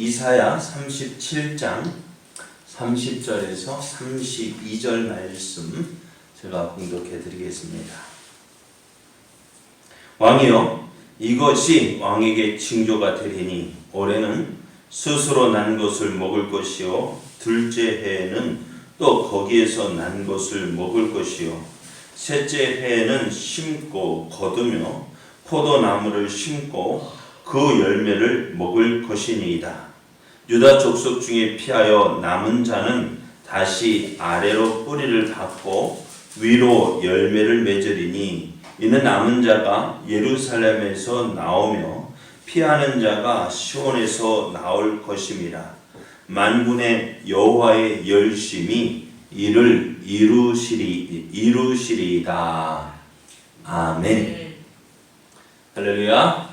이사야 37장 30절에서 32절 말씀 제가 봉독해 드리겠습니다. 왕이여, 이것이 왕에게 징조가 되리니 올해는 스스로 난 것을 먹을 것이요 둘째 해에는 또 거기에서 난 것을 먹을 것이요 셋째 해에는 심고 거두며 포도나무를 심고 그 열매를 먹을 것이니이다. 유다 족속 중에 피하여 남은 자는 다시 아래로 뿌리를 닫고 위로 열매를 맺으리니 이는 남은 자가 예루살렘에서 나오며 피하는 자가 시온에서 나올 것임이라. 만군의 여호와의 열심이 이를 이루시리이다. 아멘. 할렐루야.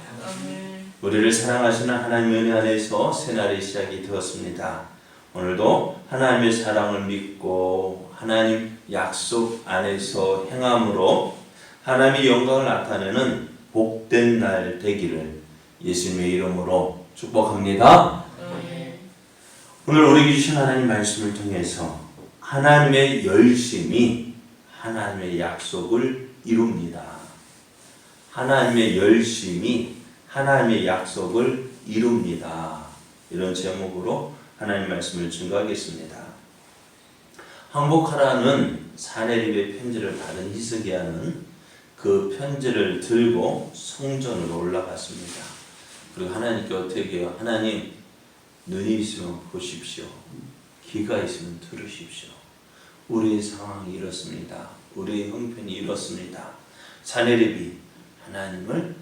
우리를 사랑하시는 하나님의 은혜 안에서 새날의 시작이 되었습니다. 오늘도 하나님의 사랑을 믿고 하나님 약속 안에서 행함으로 하나님의 영광을 나타내는 복된 날 되기를 예수님의 이름으로 축복합니다. 오늘 우리에게 주신 하나님 말씀을 통해서 하나님의 열심이 하나님의 약속을 이룹니다. 하나님의 열심이 하나님의 약속을 이룹니다. 이런 제목으로 하나님 말씀을 증거하겠습니다. 항복하라는 사내립의 편지를 받은 히스기야는 그 편지를 들고 성전으로 올라갔습니다. 그리고 하나님께 어떻게 해요? 하나님, 눈이 있으면 보십시오. 귀가 있으면 들으십시오. 우리의 상황이 이렇습니다. 우리의 형편이 이렇습니다. 사내립이 하나님을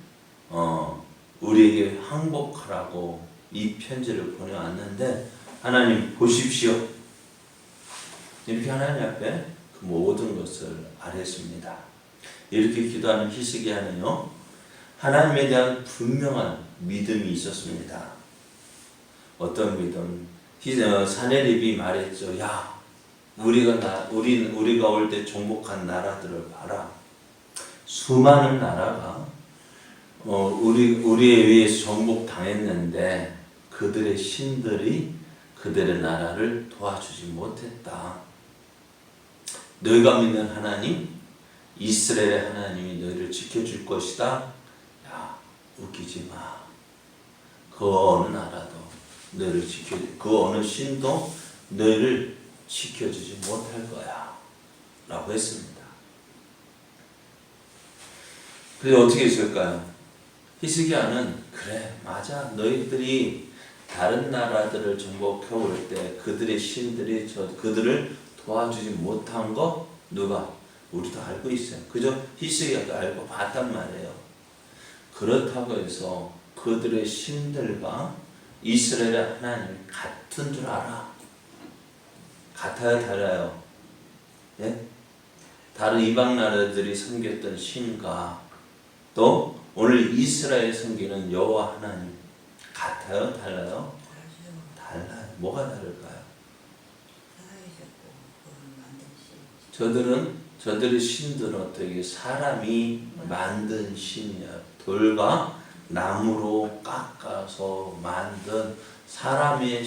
우리에게 항복하라고 이 편지를 보내왔는데 하나님 보십시오. 이렇게 하나님 앞에 그 모든 것을 아뢰습니다. 이렇게 기도하는 히스기야는요, 하나님에 대한 분명한 믿음이 있었습니다. 어떤 믿음? 사내립이 말했죠. 야, 우리가 올 때 정복한 나라들을 봐라. 수많은 나라가 우리에 의해서 정복당했는데 그들의 신들이 그들의 나라를 도와주지 못했다. 너희가 믿는 하나님, 이스라엘의 하나님이 너희를 지켜줄 것이다. 야, 웃기지 마. 그 어느 나라도 너희를 그 어느 신도 너희를 지켜주지 못할 거야. 라고 했습니다. 그래서 어떻게 했을까요? 히스기야는 그래, 맞아. 너희들이 다른 나라들을 정복해 올 때 그들의 신들이 그들을 도와주지 못한 거 누가? 우리도 알고 있어요. 그저 히스기야도 알고 봤단 말이에요. 그렇다고 해서 그들의 신들과 이스라엘의 하나님이 같은 줄 알아. 같아요, 달라요? 예? 다른 이방 나라들이 섬겼던 신과 또 오늘 이스라엘 섬기는 여호와 하나님 같아요, 달라요? 달라요. 뭐가 다를까요? 저들의 신들은 어떻게 사람이 만든 신이야. 돌과 나무로 깎아서 만든 사람이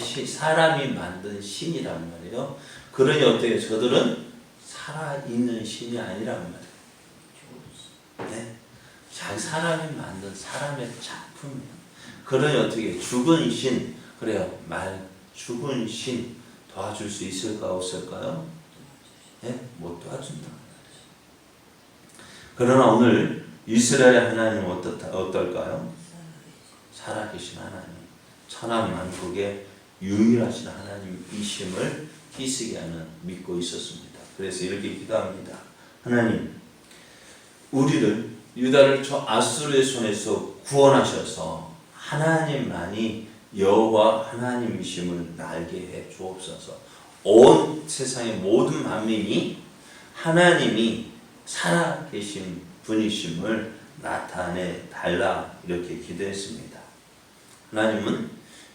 만든 신이란 말이에요. 그러니 어떻게 저들은 살아있는 신이 아니란 말이에요. 네? 사람이 만든 사람의 작품이에요. 그러니 어떻게 죽은 신, 그래요. 죽은 신 도와줄 수 있을까 없을까요? 네? 못 도와준다. 그러나 오늘 이스라엘의 하나님은 어떨까요? 살아계신 하나님, 천하만국의 유일하신 하나님이심을 히스기야는 믿고 있었습니다. 그래서 이렇게 기도합니다. 하나님, 우리를 유다를 저 아수르의 손에서 구원하셔서 하나님만이 여호와 하나님이심을 알게 해 주옵소서. 온 세상의 모든 만민이 하나님이 살아계신 분이심을 나타내 달라 이렇게 기도했습니다. 하나님은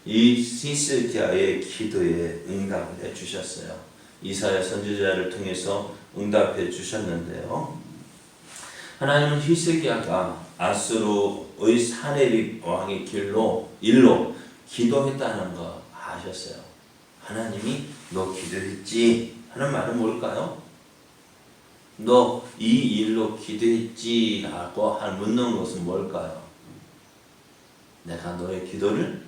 이 히스기야의 기도에 응답을 해주셨어요. 이사야 선지자를 통해서 응답해 주셨는데요. 하나님은 히스기야가 아수르의 사네립 왕의 일로 기도했다는 거 아셨어요? 하나님이 너 기도했지? 하는 말은 뭘까요? 너 이 일로 기도했지? 라고 묻는 것은 뭘까요? 내가 너의 기도를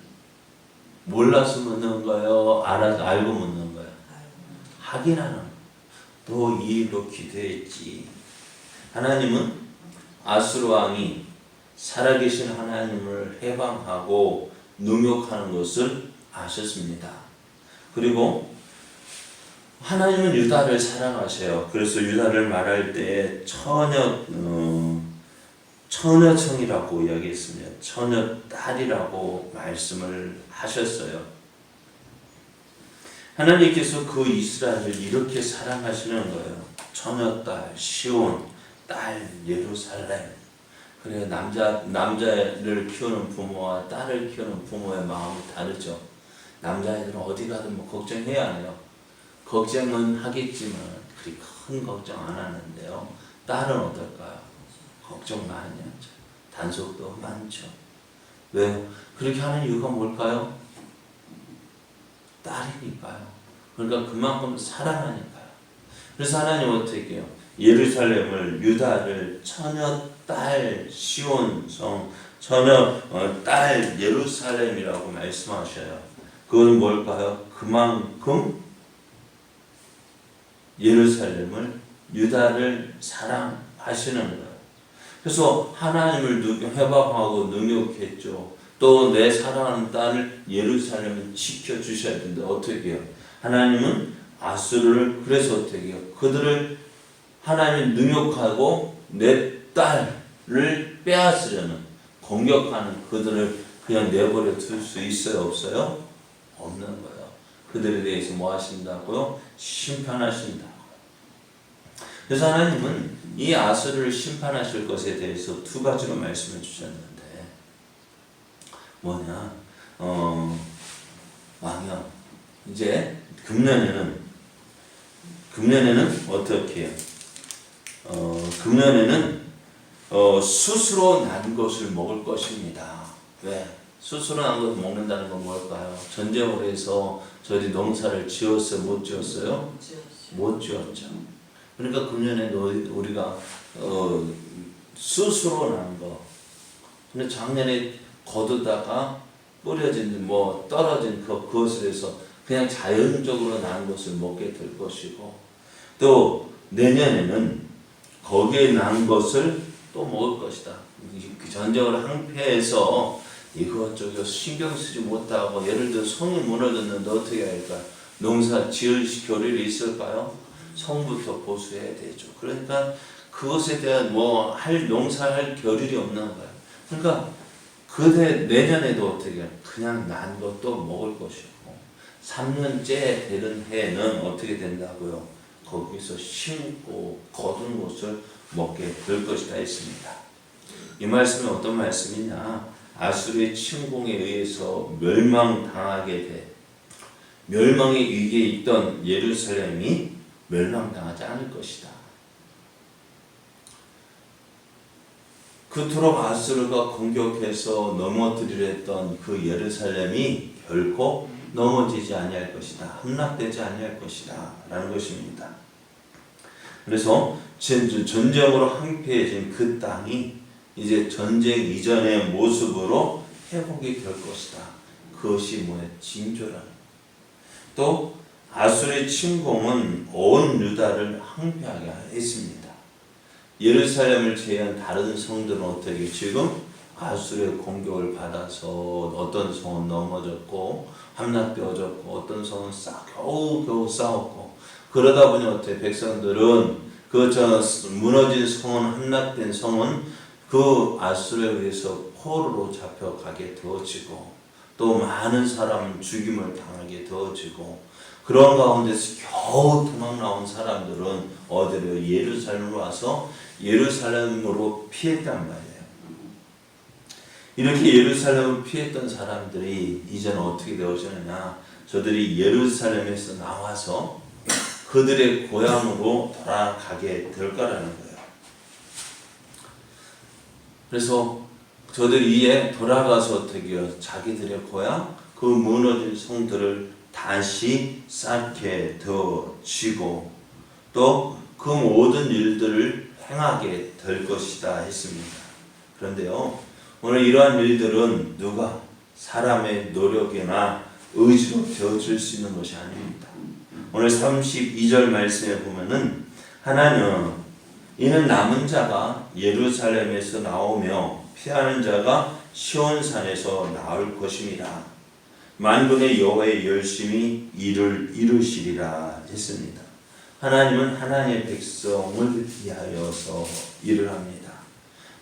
몰라서 묻는 거예요? 알고 묻는 거예요? 확인하는 거예요. 너 이 일로 기도했지? 하나님은 아수르 왕이 살아계신 하나님을 해방하고 능욕하는 것을 아셨습니다. 그리고 하나님은 유다를 사랑하세요. 그래서 유다를 말할 때 처녀청이라고 이야기했습니다. 처녀딸이라고 말씀을 하셨어요. 하나님께서 그 이스라엘을 이렇게 사랑하시는 거예요. 처녀딸 시온, 딸 예루살렘. 그래 남자를 키우는 부모와 딸을 키우는 부모의 마음이 다르죠. 남자애들은 어디 가든 뭐 걱정해야 해요. 걱정은 하겠지만 그리 큰 걱정 안 하는데요. 딸은 어떨까요? 걱정 많이 하죠. 단속도 많죠. 왜요? 그렇게 하는 이유가 뭘까요? 딸이니까요. 그러니까 그만큼 사랑하니까요. 그래서 하나님 어떻게 해요? 예루살렘을 유다를 처녀딸 시온성 처녀딸 예루살렘이라고 말씀하셔요. 그건 뭘까요? 그만큼 예루살렘을 유다를 사랑하시는 거예요. 그래서 하나님을 해방하고 능욕했죠. 또 내 사랑하는 딸을 예루살렘을 지켜주셔야 되는데 어떻게 해요? 하나님은 아수르를 그래서 어떻게 해요? 그들을 하나님이 능욕하고 내 딸을 빼앗으려는 공격하는 그들을 그냥 내버려 둘 수 있어요? 없어요? 없는 거예요. 그들에 대해서 뭐 하신다고요? 심판하신다고요. 그래서 하나님은 이 아수르를 심판하실 것에 대해서 두 가지로 말씀해 주셨는데 뭐냐? 왕이요. 이제 금년에는 어떻게 해요? 금년에는 스스로 난 것을 먹을 것입니다. 왜? 스스로 난 것을 먹는다는 건 뭘까요? 전쟁으로 해서 저희 농사를 지었어요? 못 지었어요? 못 지었죠. 그러니까 금년에 우리가 스스로 난 거. 근데 작년에 거두다가 뿌려진 떨어진 그것을 해서 그냥 자연적으로 난 것을 먹게 될 것이고 또 내년에는 거기에 난 것을 또 먹을 것이다. 그 전쟁을 항폐해서 이것저것 신경 쓰지 못하고 예를 들어 성이 무너졌는데 어떻게 할까? 농사 지을 겨를이 있을까요? 성부터 보수해야 되죠. 그러니까 그것에 대한 농사할 겨를이 없는 거예요. 그러니까 내년에도 어떻게 해요? 그냥 난 것도 먹을 것이고 3년째 되는 해는 어떻게 된다고요? 거기서 심고 거둔 것을 먹게 될 것이다 했습니다. 이 말씀이 어떤 말씀이냐? 아수르의 침공에 의해서 멸망의 위기에 있던 예루살렘이 멸망당하지 않을 것이다. 그토록 아수르가 공격해서 넘어뜨리려 했던 그 예루살렘이 결코 넘어지지 아니할 것이다. 함락되지 아니할 것이다. 라는 것입니다. 그래서 전쟁으로 항폐해진 그 땅이 이제 전쟁 이전의 모습으로 회복이 될 것이다. 그것이 뭐예요? 징조라는. 또 아수르의 침공은 온 유다를 항폐하게 했습니다. 예루살렘을 제외한 다른 성들은 어떻게 지금 아수르의 공격을 받아서 어떤 성은 넘어졌고 함락되어졌고 어떤 성은 겨우 싸웠고 그러다 보니 어떻게 백성들은 무너진 성은 함락된 성은 그 아수르에 의해서 포로로 잡혀가게 되어지고 또 많은 사람은 죽임을 당하게 되어지고 그런 가운데서 겨우 도망 나온 사람들은 어디로 예루살렘으로 와서 예루살렘으로 피했단 말이에요. 이렇게 예루살렘을 피했던 사람들이 이제는 어떻게 되어지느냐? 저들이 예루살렘에서 나와서 그들의 고향으로 돌아가게 될 거라는 거예요. 그래서 저들이 이에 돌아가서 어떻게 해요? 자기들의 고향, 그 무너진 성들을 다시 쌓게 되어지고 또 그 모든 일들을 행하게 될 것이다 했습니다. 그런데요, 오늘 이러한 일들은 누가 사람의 노력이나 의지로 되어질 수 있는 것이 아닙니다. 오늘 32절 말씀에 보면은 하나님 이는 남은 자가 예루살렘에서 나오며 피하는 자가 시온산에서 나올 것입니다. 만군의 여호와의 열심히 일을 이루시리라 했습니다. 하나님은 하나님의 백성을 위하여서 일을 합니다.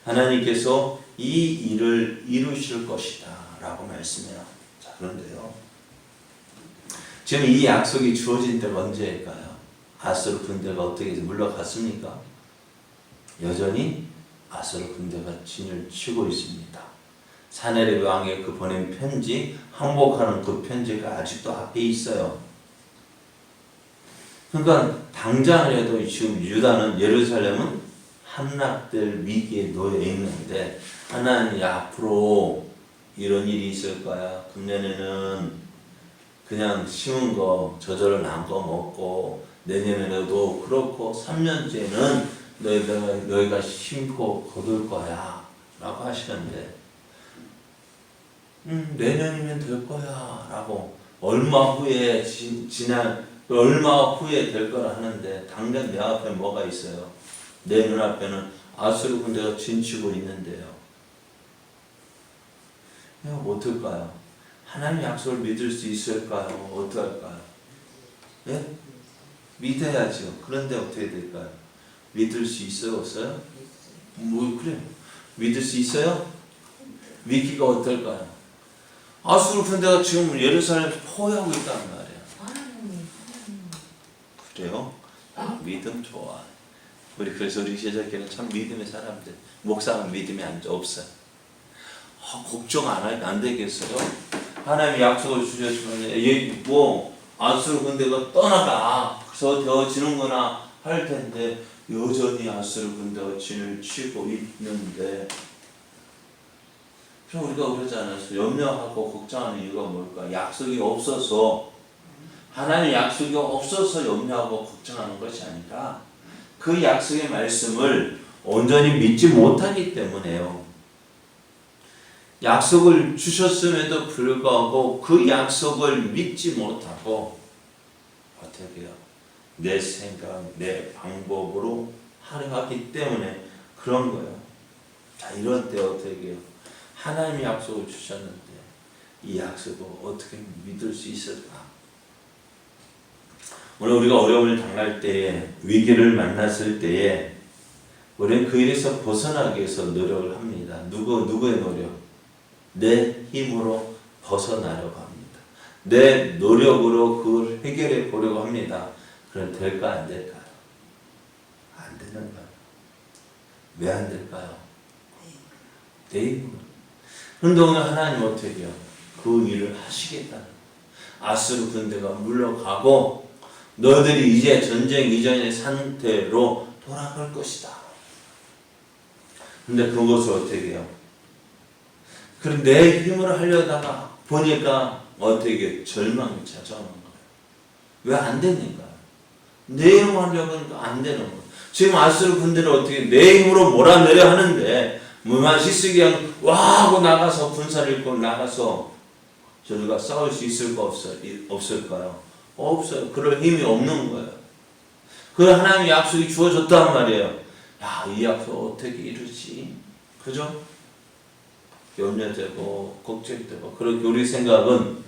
하나님께서 이 일을 이루실 것이다 라고 말씀해요. 자, 그런데요, 지금 이 약속이 주어진 때가 언제일까요? 아수르 군대가 어떻게 물러갔습니까? 여전히 아수르 군대가 진을 치고 있습니다. 사네립 왕의 그 보낸 편지, 항복하는 그 편지가 아직도 앞에 있어요. 그러니까 당장이라도 지금 유다는, 예루살렘은 함락될 위기에 놓여 있는데 하나님이 앞으로 이런 일이 있을 거야. 금년에는 그냥 심은 거 저절로 난 거 먹고 내년에도 그렇고 3년째는 너희가 심고 거둘 거야 라고 하시는데 내년이면 될 거야 라고 얼마 후에 얼마 후에 될 거라 하는데 당장 내 앞에 뭐가 있어요? 내 눈앞에는 아수르 군대가 진치고 있는데요. 이거 어떨까요? 하나님 약속을 믿을 수 있을까요? 어떡할까요? 예? 믿어야죠. 그런데 어떻게 될까요? 믿을 수 있어요? 없어요? 뭐 그래요? 믿을 수 있어요? 믿기가 어떨까요? 아수르 군대가 지금 예루살렘에서 포위하고 있단 말이에요. 그래요? 믿음 좋아. 그래서 우리 제자교회는 참 믿음의 사람들. 목사는 믿음이 없어요. 걱정 안 되겠어요? 하나님이 약속을 주셨으면 뭐 아수르 군대가 떠나가 그래서 되어지는구나 할 텐데 여전히 아수르 군대가 진을 치고 있는데 그럼 우리가 그러잖아요. 염려하고 걱정하는 이유가 뭘까? 약속이 없어서, 하나님의 약속이 없어서 염려하고 걱정하는 것이 아니라 그 약속의 말씀을 온전히 믿지 못하기 때문에요. 약속을 주셨음에도 불구하고 그 약속을 믿지 못하고 어떻게 해요? 내 생각, 내 방법으로 하려 하기 때문에 그런 거예요. 자, 이런 때 어떻게 해요? 하나님이 약속을 주셨는데 이 약속을 어떻게 믿을 수 있을까? 오늘 우리가 어려움을 당할 때에, 위기를 만났을 때에 우리는 그 일에서 벗어나기 위해서 노력을 합니다. 누구의 노력? 내 힘으로 벗어나려고 합니다. 내 노력으로 그걸 해결해 보려고 합니다. 그럼 될까 안 될까요? 안 되는 거예요. 왜 안 될까요? 내 힘으로. 그런데 오늘 하나님 어떻게 해요? 그 일을 하시겠다는 거예요. 아수르 군대가 물러가고 너희들이 이제 전쟁 이전의 상태로 돌아갈 것이다. 근데 그것을 어떻게 해요? 그럼 내 힘으로 하려다가 보니까 어떻게 절망이 찾아오는 거예요. 왜 안 되니까? 내 힘으로 하려고 하니까 안 되는 거예요. 지금 아수르 군대는 어떻게 내 힘으로 몰아내려 하는데 무마시스 그냥 와 하고 나가서 군사를 입고 나가서 저희가 싸울 수 있을까 없을까요? 없어요. 그럴 힘이 없는 거예요. 그 하나님의 약속이 주어졌단 말이에요. 야, 이 약속 어떻게 이루지? 그죠? 염려되고 걱정되고 그렇게 우리 생각은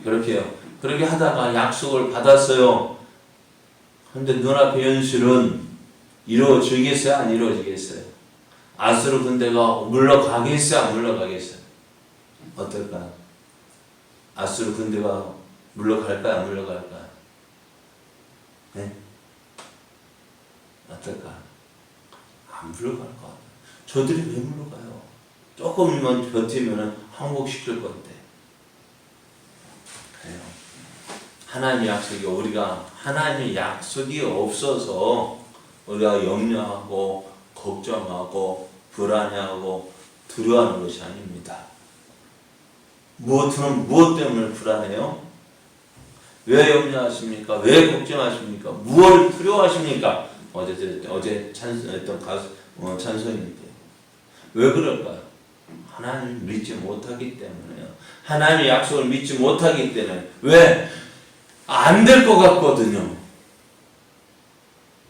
그렇게 해요. 그렇게 하다가 약속을 받았어요. 근데 눈앞의 현실은 이루어지겠어요? 안 이루어지겠어요? 아수르 군대가 물러가겠어요? 안 물러가겠어요? 어떨까요? 아수르 군대가 물러갈까요? 안 물러갈까요? 네? 어떨까요? 안 물러갈 것 같아요. 저들이 왜 물러가요? 조금만 버티면 항복시킬 건데. 그래요. 하나님의 약속이 우리가 하나님의 약속이 없어서 우리가 염려하고 걱정하고 불안해하고 두려워하는 것이 아닙니다. 무엇 때문에 불안해요? 왜 염려하십니까? 왜 걱정하십니까? 무엇을 두려워하십니까? 어제 찬송했던 찬송인데요. 왜 그럴까요? 하나님을 믿지 못하기 때문에요. 하나님의 약속을 믿지 못하기 때문에. 왜? 안 될 것 같거든요.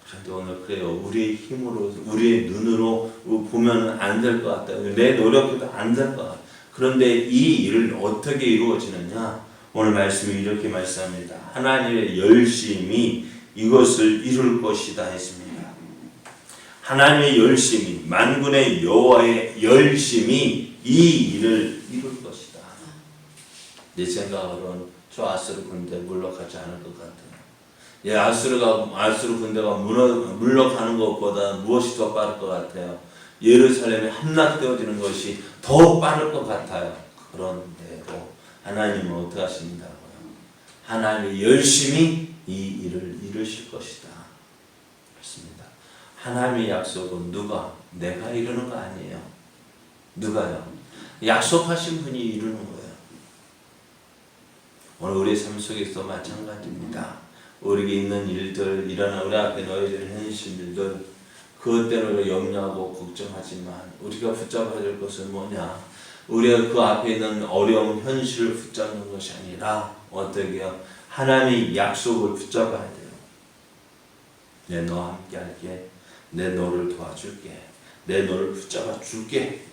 그런데 오늘 그래요. 우리의 힘으로, 우리의 눈으로 보면 안 될 것 같다. 내 노력도 안 될 것 같다. 그런데 이 일을 어떻게 이루어지느냐? 오늘 말씀이 이렇게 말씀합니다. 하나님의 열심이 이것을 이룰 것이다 했습니다. 하나님의 열심이, 만군의 여호와의 열심이 이 일을 이룰 것이다. 내 생각으로는 저 아수르 군대 물러가지 않을 것 같아요. 아수르 군대가 물러가는 것보다 무엇이 더 빠를 것 같아요? 예루살렘이 함락되어지는 것이 더 빠를 것 같아요. 그런데도 하나님은 어떻게 하신다고요? 하나님이 열심히 이 일을 이루실 것이다. 그렇습니다. 하나님의 약속은 내가 이루는 거 아니에요. 누가요? 약속하신 분이 이루는 거예요. 오늘 우리 삶 속에서 마찬가지입니다. 우리에게 있는 일들, 우리 앞에 놓여진 현실들, 그것 때문에 염려하고 걱정하지만 우리가 붙잡아야 될 것은 뭐냐? 우리가 그 앞에 있는 어려운 현실을 붙잡는 것이 아니라 어떻게 해요? 하나님의 약속을 붙잡아야 돼요. 내 너와 함께 할게. 내 너를 도와줄게. 내 너를 붙잡아 줄게.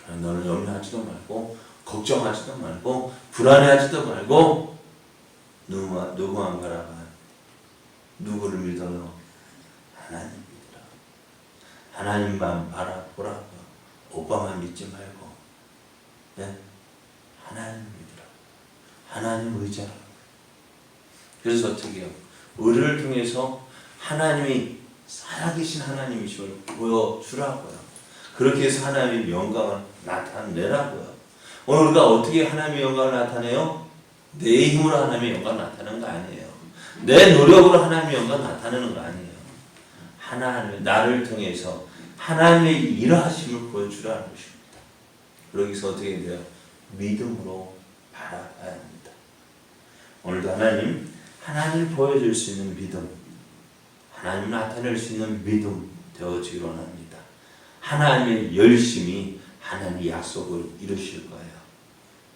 너는 염려하지도 말고 걱정하지도 말고 불안해하지도 말고 누구만 바라봐. 누구를 믿어요? 하나님 믿으라. 하나님만 바라보라고. 오빠만 믿지 말고, 네? 하나님 믿으라. 하나님 의지하라. 그래서 어떻게 해요? 우리를 통해서 하나님이 살아계신 하나님이심을 보여주라고요. 그렇게 해서 하나님의 영광을 나타내라고요. 오늘 우리가 어떻게 하나님의 영광을 나타내요? 내 힘으로 하나님의 영광을 나타내는 거 아니에요. 내 노력으로 하나님의 영광을 나타내는 거 아니에요. 하나님, 나를 통해서 하나님의 일하심을 보여주라는 것입니다. 그러기서 어떻게 돼요? 믿음으로 바라봐야 합니다. 오늘도 하나님 보여줄 수 있는 믿음, 하나님 나타낼 수 있는 믿음 되어지기로 합니다. 하나님의 열심히 하나님의 약속을 이루실 거예요.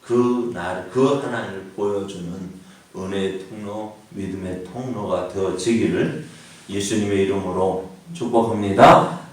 그 하나님을 보여주는 은혜의 통로, 믿음의 통로가 되어지기를 예수님의 이름으로 축복합니다.